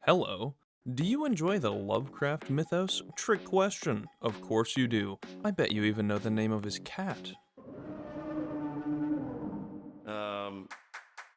Hello. Do you enjoy the Lovecraft mythos? Trick question. Of course you do. I bet you even know the name of his cat. Um,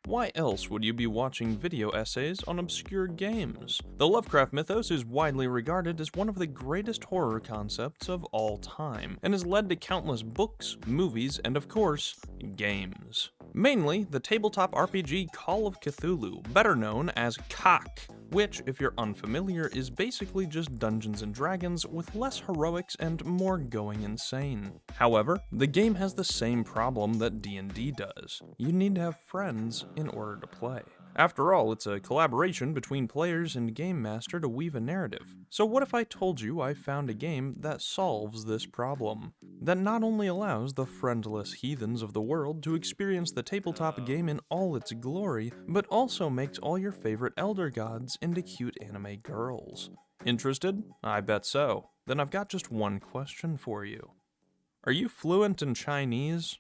Why else would you be watching video essays on obscure games? The Lovecraft mythos is widely regarded as one of the greatest horror concepts of all time, and has led to countless books, movies, and of course, games. Mainly, the tabletop RPG Call of Cthulhu, better known as COC, which, if you're unfamiliar, is basically just Dungeons and Dragons with less heroics and more going insane. However, the game has the same problem that D&D does. You need to have friends in order to play. After all, it's a collaboration between players and game master to weave a narrative. So what if I told you I found a game that solves this problem? That not only allows the friendless heathens of the world to experience the tabletop game in all its glory, but also makes all your favorite elder gods into cute anime girls. Interested? I bet so. Then I've got just one question for you. Are you fluent in Chinese?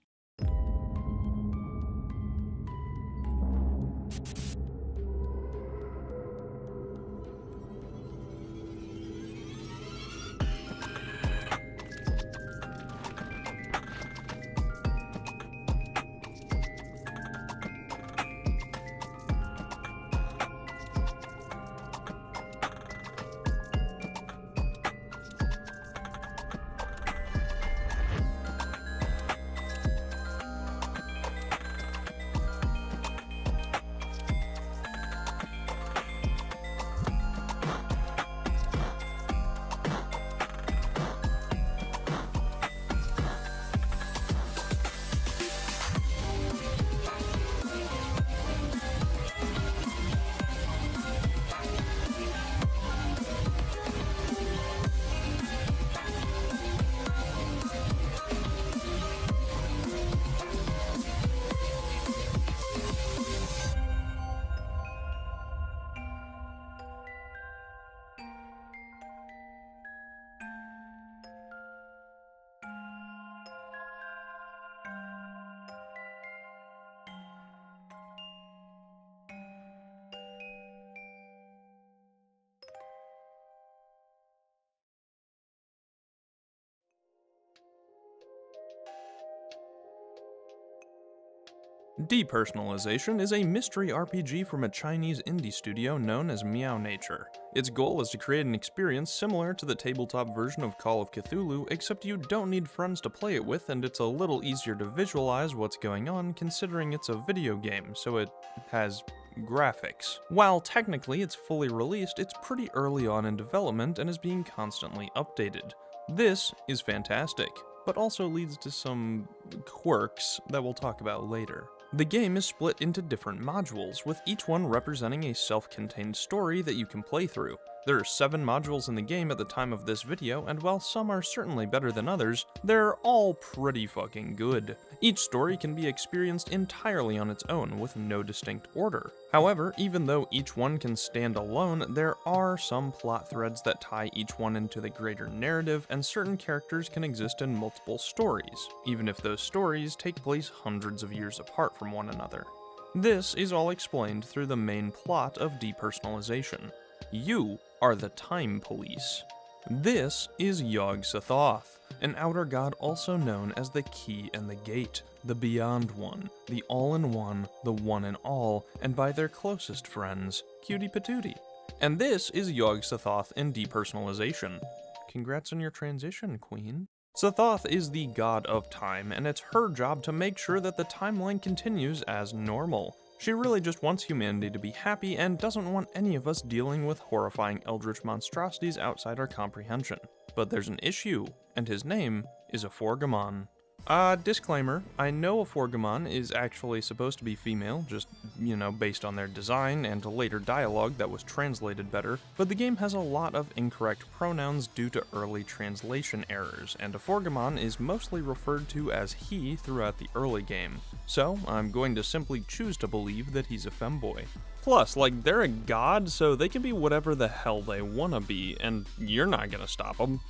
Depersonalization is a mystery RPG from a Chinese indie studio known as Meow Nature. Its goal is to create an experience similar to the tabletop version of Call of Cthulhu, except you don't need friends to play it with, and it's a little easier to visualize what's going on considering it's a video game, so it has graphics. While technically it's fully released, it's pretty early on in development and is being constantly updated. This is fantastic, but also leads to some quirks that we'll talk about later. The game is split into different modules, with each one representing a self-contained story that you can play through. There are 7 modules in the game at the time of this video, and while some are certainly better than others, they're all pretty fucking good. Each story can be experienced entirely on its own, with no distinct order. However, even though each one can stand alone, there are some plot threads that tie each one into the greater narrative, and certain characters can exist in multiple stories, even if those stories take place hundreds of years apart from one another. This is all explained through the main plot of Depersonalization. You are the Time Police. This is Yog-Sothoth, an outer god also known as the Key and the Gate, the Beyond One, the All-in-One, the One-in-All, and by their closest friends, Cutie Patootie. And this is Yog-Sothoth in Depersonalization. Congrats on your transition, Queen. Sothoth is the god of time, and it's her job to make sure that the timeline continues as normal. She really just wants humanity to be happy and doesn't want any of us dealing with horrifying eldritch monstrosities outside our comprehension. But there's an issue, and his name is a Forgamon. Disclaimer, I know a Forgamon is actually supposed to be female, just, based on their design and later dialogue that was translated better, but the game has a lot of incorrect pronouns due to early translation errors, and a Forgamon is mostly referred to as he throughout the early game. So, I'm going to simply choose to believe that he's a femboy. Plus, they're a god, so they can be whatever the hell they wanna be, and you're not gonna stop them.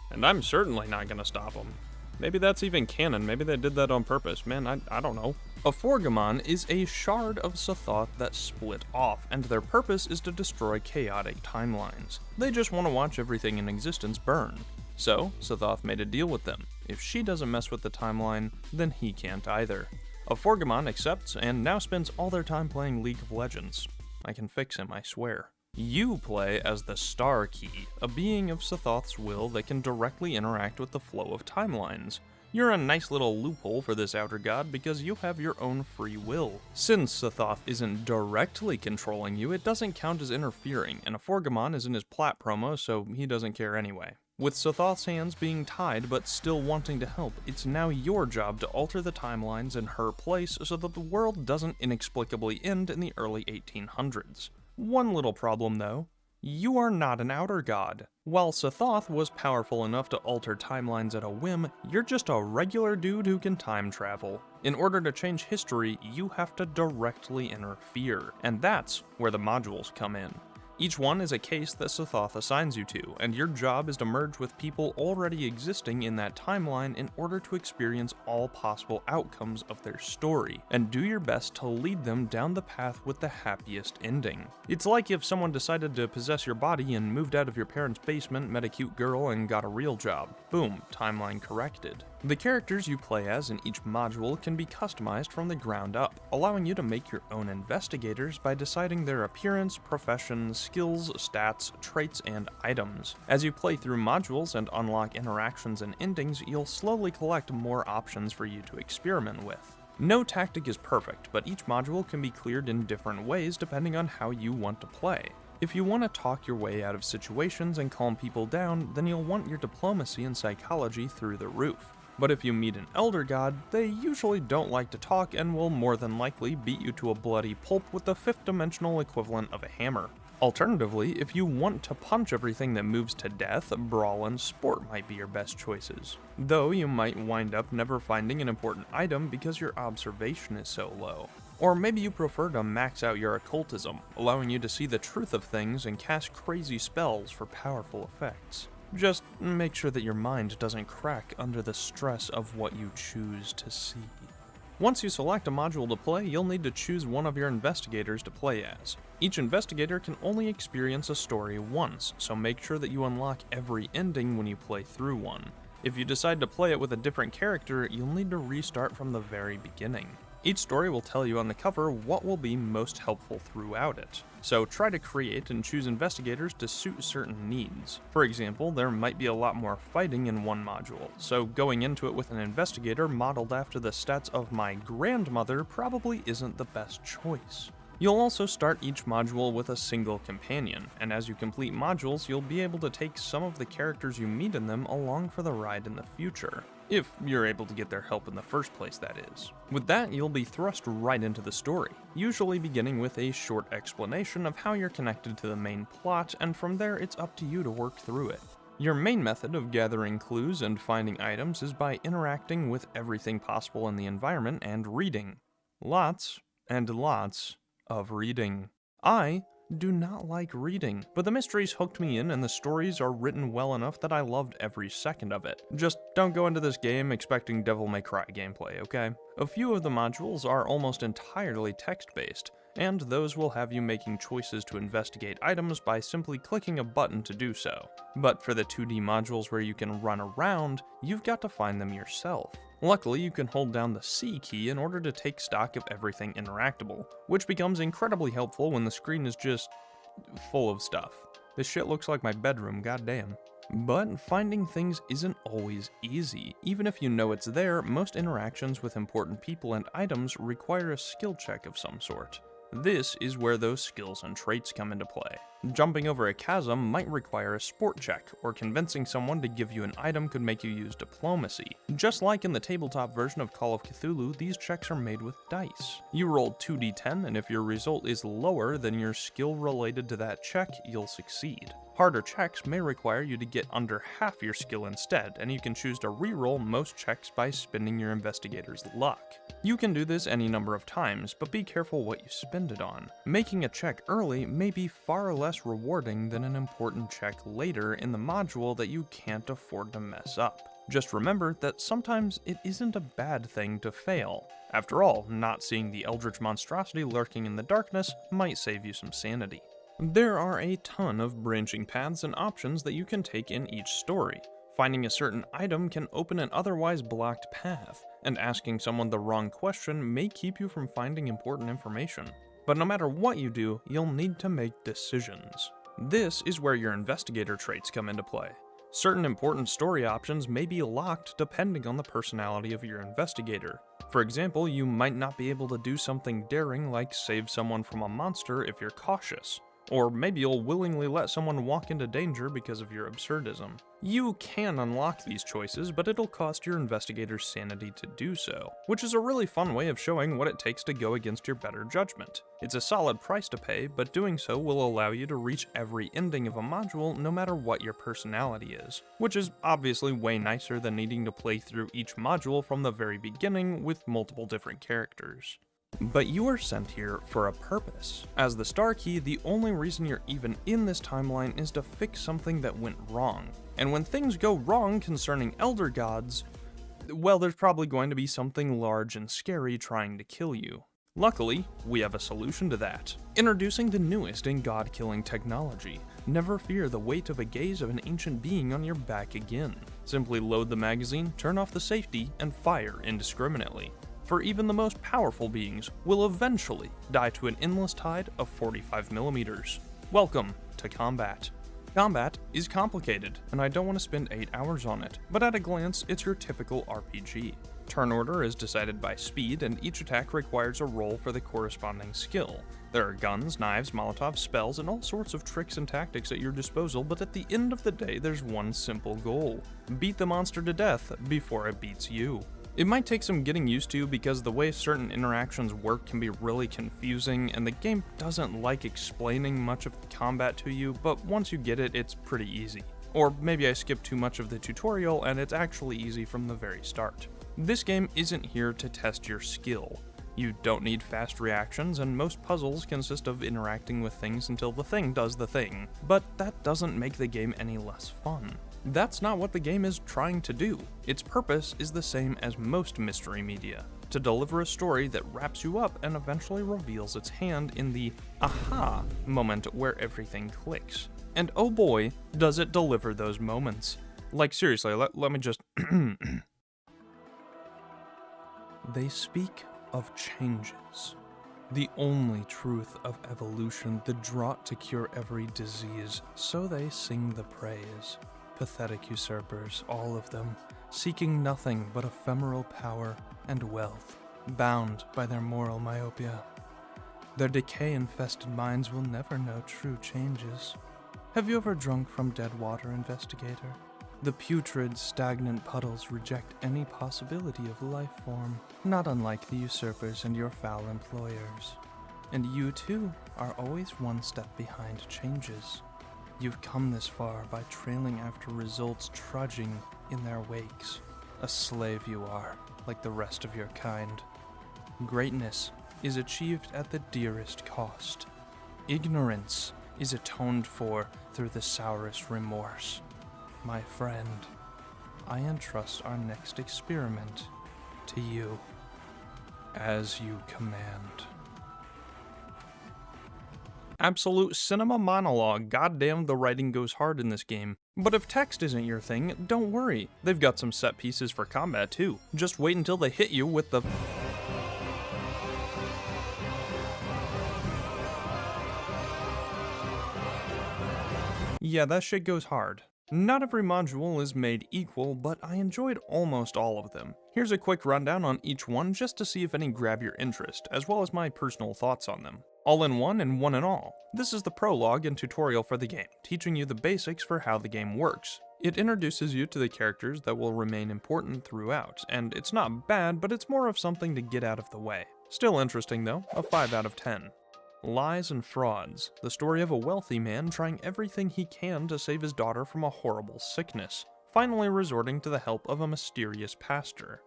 And I'm certainly not gonna stop them. Maybe that's even canon, maybe they did that on purpose, man, I don't know. A Forgamon is a shard of Sothoth that split off, and their purpose is to destroy chaotic timelines. They just want to watch everything in existence burn. So, Sothoth made a deal with them. If she doesn't mess with the timeline, then he can't either. A Forgamon accepts and now spends all their time playing League of Legends. I can fix him, I swear. You play as the Star Key, a being of Sothoth's will that can directly interact with the flow of timelines. You're a nice little loophole for this outer god because you have your own free will. Since Sothoth isn't directly controlling you, it doesn't count as interfering, and a Forgamon is in his plat promo, so he doesn't care anyway. With Sothoth's hands being tied but still wanting to help, it's now your job to alter the timelines in her place so that the world doesn't inexplicably end in the early 1800s. One little problem though. You are not an outer god. While Sothoth was powerful enough to alter timelines at a whim, you're just a regular dude who can time travel. In order to change history, you have to directly interfere, and that's where the modules come in. Each one is a case that Sothoth assigns you to, and your job is to merge with people already existing in that timeline in order to experience all possible outcomes of their story, and do your best to lead them down the path with the happiest ending. It's like if someone decided to possess your body and moved out of your parents' basement, met a cute girl, and got a real job. Boom, timeline corrected. The characters you play as in each module can be customized from the ground up, allowing you to make your own investigators by deciding their appearance, profession, skills, stats, traits, and items. As you play through modules and unlock interactions and endings, you'll slowly collect more options for you to experiment with. No tactic is perfect, but each module can be cleared in different ways depending on how you want to play. If you want to talk your way out of situations and calm people down, then you'll want your diplomacy and psychology through the roof. But if you meet an Elder God, they usually don't like to talk and will more than likely beat you to a bloody pulp with the fifth dimensional equivalent of a hammer. Alternatively, if you want to punch everything that moves to death, brawl and sport might be your best choices. Though you might wind up never finding an important item because your observation is so low. Or maybe you prefer to max out your occultism, allowing you to see the truth of things and cast crazy spells for powerful effects. Just make sure that your mind doesn't crack under the stress of what you choose to see. Once you select a module to play, you'll need to choose one of your investigators to play as. Each investigator can only experience a story once, so make sure that you unlock every ending when you play through one. If you decide to play it with a different character, you'll need to restart from the very beginning. Each story will tell you on the cover what will be most helpful throughout it, so try to create and choose investigators to suit certain needs. For example, there might be a lot more fighting in one module, so going into it with an investigator modeled after the stats of my grandmother probably isn't the best choice. You'll also start each module with a single companion, and as you complete modules, you'll be able to take some of the characters you meet in them along for the ride in the future. If you're able to get their help in the first place, that is. With that, you'll be thrust right into the story, usually beginning with a short explanation of how you're connected to the main plot, and from there it's up to you to work through it. Your main method of gathering clues and finding items is by interacting with everything possible in the environment and reading. Lots and lots of reading. I do not like reading, but the mysteries hooked me in and the stories are written well enough that I loved every second of it. Just don't go into this game expecting Devil May Cry gameplay, okay? A few of the modules are almost entirely text-based, and those will have you making choices to investigate items by simply clicking a button to do so. But for the 2D modules where you can run around, you've got to find them yourself. Luckily, you can hold down the C key in order to take stock of everything interactable, which becomes incredibly helpful when the screen is just full of stuff. This shit looks like my bedroom, goddamn. But finding things isn't always easy. Even if you know it's there, most interactions with important people and items require a skill check of some sort. This is where those skills and traits come into play. Jumping over a chasm might require a sport check, or convincing someone to give you an item could make you use diplomacy. Just like in the tabletop version of Call of Cthulhu, these checks are made with dice. You roll 2d10, and if your result is lower than your skill related to that check, you'll succeed. Harder checks may require you to get under half your skill instead, and you can choose to reroll most checks by spending your investigator's luck. You can do this any number of times, but be careful what you spend it on. Making a check early may be far less rewarding than an important check later in the module that you can't afford to mess up. Just remember that sometimes it isn't a bad thing to fail. After all, not seeing the Eldritch monstrosity lurking in the darkness might save you some sanity. There are a ton of branching paths and options that you can take in each story. Finding a certain item can open an otherwise blocked path, and asking someone the wrong question may keep you from finding important information. But no matter what you do, you'll need to make decisions. This is where your investigator traits come into play. Certain important story options may be locked depending on the personality of your investigator. For example, you might not be able to do something daring like save someone from a monster if you're cautious. Or maybe you'll willingly let someone walk into danger because of your absurdism. You can unlock these choices, but it'll cost your investigator's sanity to do so, which is a really fun way of showing what it takes to go against your better judgment. It's a solid price to pay, but doing so will allow you to reach every ending of a module no matter what your personality is, which is obviously way nicer than needing to play through each module from the very beginning with multiple different characters. But you are sent here for a purpose. As the Star Key, the only reason you're even in this timeline is to fix something that went wrong. And when things go wrong concerning Elder Gods, well, there's probably going to be something large and scary trying to kill you. Luckily, we have a solution to that. Introducing the newest in god-killing technology. Never fear the weight of a gaze of an ancient being on your back again. Simply load the magazine, turn off the safety, and fire indiscriminately. For even the most powerful beings will eventually die to an endless tide of 45mm. Welcome to combat. Combat is complicated, and I don't want to spend 8 hours on it, but at a glance, it's your typical RPG. Turn order is decided by speed, and each attack requires a roll for the corresponding skill. There are guns, knives, Molotov spells, and all sorts of tricks and tactics at your disposal, but at the end of the day, there's one simple goal. Beat the monster to death before it beats you. It might take some getting used to because the way certain interactions work can be really confusing, and the game doesn't like explaining much of the combat to you, but once you get it, it's pretty easy. Or maybe I skipped too much of the tutorial and it's actually easy from the very start. This game isn't here to test your skill. You don't need fast reactions, and most puzzles consist of interacting with things until the thing does the thing, but that doesn't make the game any less fun. That's not what the game is trying to do. Its purpose is the same as most mystery media, to deliver a story that wraps you up and eventually reveals its hand in the aha moment where everything clicks. And oh boy, does it deliver those moments. Like seriously, let me just... They speak of changes. The only truth of evolution, the draught to cure every disease, so they sing the praise. Pathetic usurpers, all of them, seeking nothing but ephemeral power and wealth, bound by their moral myopia. Their decay-infested minds will never know true changes. Have you ever drunk from dead water, investigator? The putrid, stagnant puddles reject any possibility of life form, not unlike the usurpers and your foul employers. And you, too, are always one step behind changes. You've come this far by trailing after results, trudging in their wakes. A slave you are, like the rest of your kind. Greatness is achieved at the dearest cost. Ignorance is atoned for through the sourest remorse. My friend, I entrust our next experiment to you, as you command. Absolute cinema monologue. Goddamn, the writing goes hard in this game. But if text isn't your thing, don't worry. They've got some set pieces for combat too. Just wait until they hit you with the... Yeah, that shit goes hard. Not every module is made equal, but I enjoyed almost all of them. Here's a quick rundown on each one just to see if any grab your interest, as well as my personal thoughts on them. All in one and one in all. This is the prologue and tutorial for the game, teaching you the basics for how the game works. It introduces you to the characters that will remain important throughout, and it's not bad, but it's more of something to get out of the way. Still interesting though, a 5 out of 10. Lies and Frauds, the story of a wealthy man trying everything he can to save his daughter from a horrible sickness, finally resorting to the help of a mysterious pastor.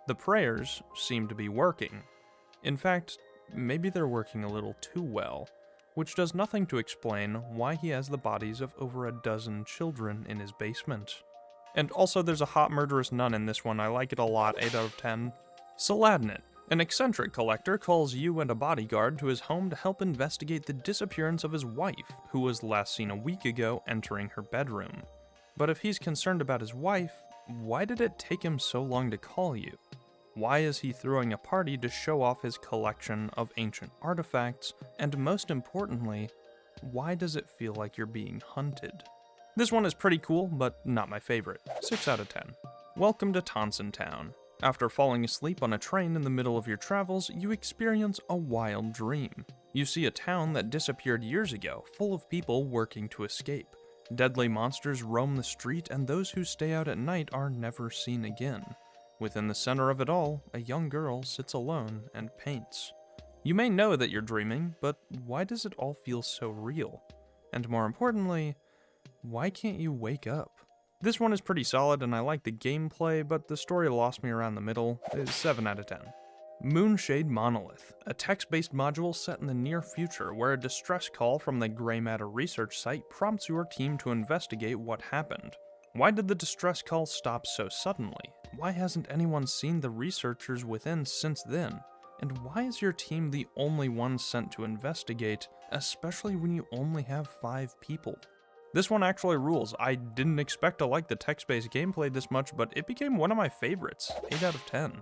The prayers seem to be working. In fact, maybe they're working a little too well, which does nothing to explain why he has the bodies of over a dozen children in his basement. And also there's a hot murderous nun in this one, I like it a lot, 8 out of 10. Saladinit. An eccentric collector calls you and a bodyguard to his home to help investigate the disappearance of his wife, who was last seen a week ago entering her bedroom. But if he's concerned about his wife, why did it take him so long to call you? Why is he throwing a party to show off his collection of ancient artifacts? And most importantly, why does it feel like you're being hunted? This one is pretty cool, but not my favorite. 6 out of 10. Welcome to Tonson Town. After falling asleep on a train in the middle of your travels, you experience a wild dream. You see a town that disappeared years ago, full of people working to escape. Deadly monsters roam the street, and those who stay out at night are never seen again. Within the center of it all, a young girl sits alone and paints. You may know that you're dreaming, but why does it all feel so real? And more importantly, why can't you wake up? This one is pretty solid and I like the gameplay, but the story lost me around the middle. It's 7 out of 10. Moonshade Monolith, a text-based module set in the near future where a distress call from the Grey Matter research site prompts your team to investigate what happened. Why did the distress call stop so suddenly? Why hasn't anyone seen the researchers within since then? And why is your team the only one sent to investigate, especially when you only have 5 people? This one actually rules. I didn't expect to like the text-based gameplay this much, but it became one of my favorites, 8 out of 10.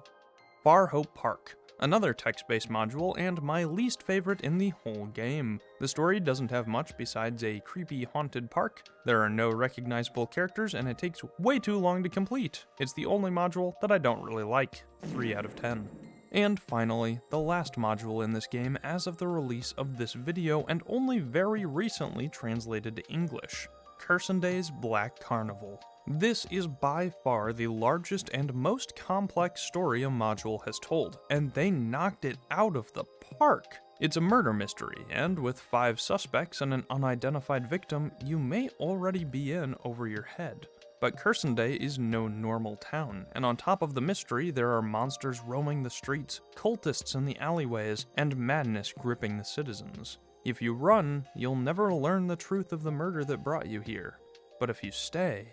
Far Hope Park, another text-based module and my least favorite in the whole game. The story doesn't have much besides a creepy haunted park, there are no recognizable characters, and it takes way too long to complete. It's the only module that I don't really like, 3 out of 10. And finally, the last module in this game as of the release of this video and only very recently translated to English, Cursenday's Black Carnival. This is by far the largest and most complex story a module has told, and they knocked it out of the park. It's a murder mystery, and with 5 suspects and an unidentified victim, you may already be in over your head. But Cursenday is no normal town, and on top of the mystery, there are monsters roaming the streets, cultists in the alleyways, and madness gripping the citizens. If you run, you'll never learn the truth of the murder that brought you here. But if you stay,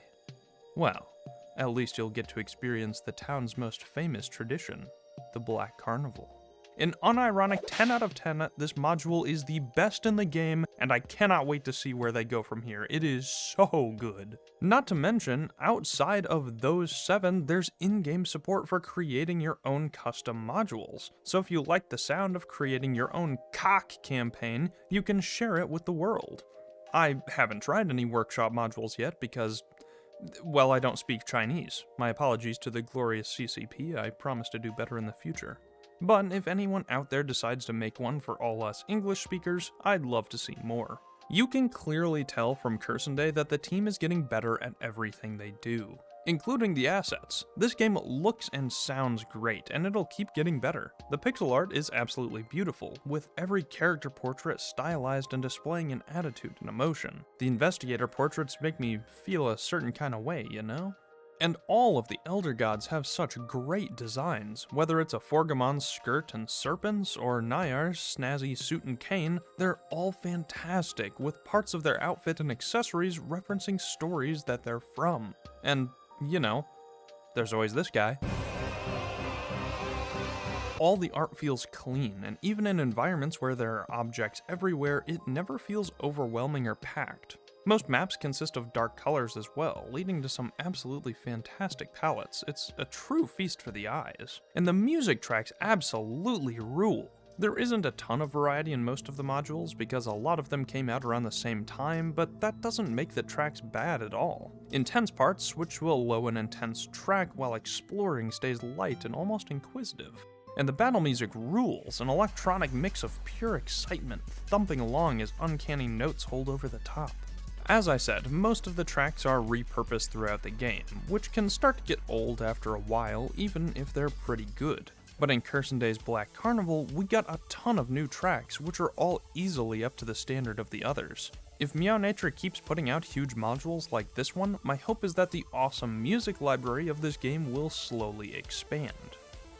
well, at least you'll get to experience the town's most famous tradition, the Black Carnival. An unironic 10 out of 10, this module is the best in the game, and I cannot wait to see where they go from here. It is so good. Not to mention, outside of those 7, there's in-game support for creating your own custom modules. So if you like the sound of creating your own cock campaign, you can share it with the world. I haven't tried any workshop modules yet because, well, I don't speak Chinese. My apologies to the glorious CCP, I promise to do better in the future. But if anyone out there decides to make one for all us English speakers, I'd love to see more. You can clearly tell from Cursenday that the team is getting better at everything they do, including the assets. This game looks and sounds great, and it'll keep getting better. The pixel art is absolutely beautiful, with every character portrait stylized and displaying an attitude and emotion. The investigator portraits make me feel a certain kind of way, you know? And all of the Elder Gods have such great designs, whether it's a Forgamon's skirt and serpents, or Nyar's snazzy suit and cane, they're all fantastic, with parts of their outfit and accessories referencing stories that they're from. And, you know, there's always this guy. All the art feels clean, and even in environments where there are objects everywhere, it never feels overwhelming or packed. Most maps consist of dark colors as well, leading to some absolutely fantastic palettes. It's a true feast for the eyes. And the music tracks absolutely rule. There isn't a ton of variety in most of the modules because a lot of them came out around the same time, but that doesn't make the tracks bad at all. Intense parts switch to a low and intense track while exploring stays light and almost inquisitive. And the battle music rules, an electronic mix of pure excitement, thumping along as uncanny notes hold over the top. As I said, most of the tracks are repurposed throughout the game, which can start to get old after a while, even if they're pretty good. But in Cursenday's Black Carnival, we got a ton of new tracks, which are all easily up to the standard of the others. If Meow Nature keeps putting out huge modules like this one, my hope is that the awesome music library of this game will slowly expand.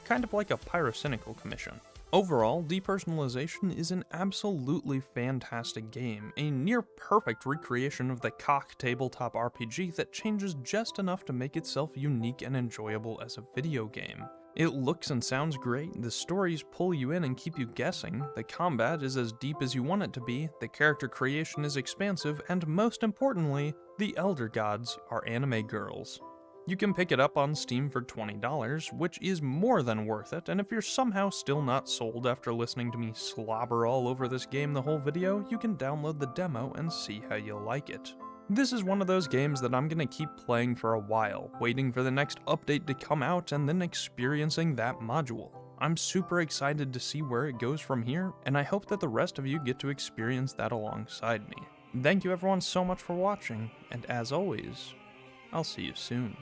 Kind of like a pyrocynical commission. Overall, Depersonalization is an absolutely fantastic game, a near-perfect recreation of the cock tabletop RPG that changes just enough to make itself unique and enjoyable as a video game. It looks and sounds great, the stories pull you in and keep you guessing, the combat is as deep as you want it to be, the character creation is expansive, and most importantly, the Elder Gods are anime girls. You can pick it up on Steam for $20, which is more than worth it, and if you're somehow still not sold after listening to me slobber all over this game the whole video, you can download the demo and see how you like it. This is one of those games that I'm gonna keep playing for a while, waiting for the next update to come out and then experiencing that module. I'm super excited to see where it goes from here, and I hope that the rest of you get to experience that alongside me. Thank you everyone so much for watching, and as always, I'll see you soon.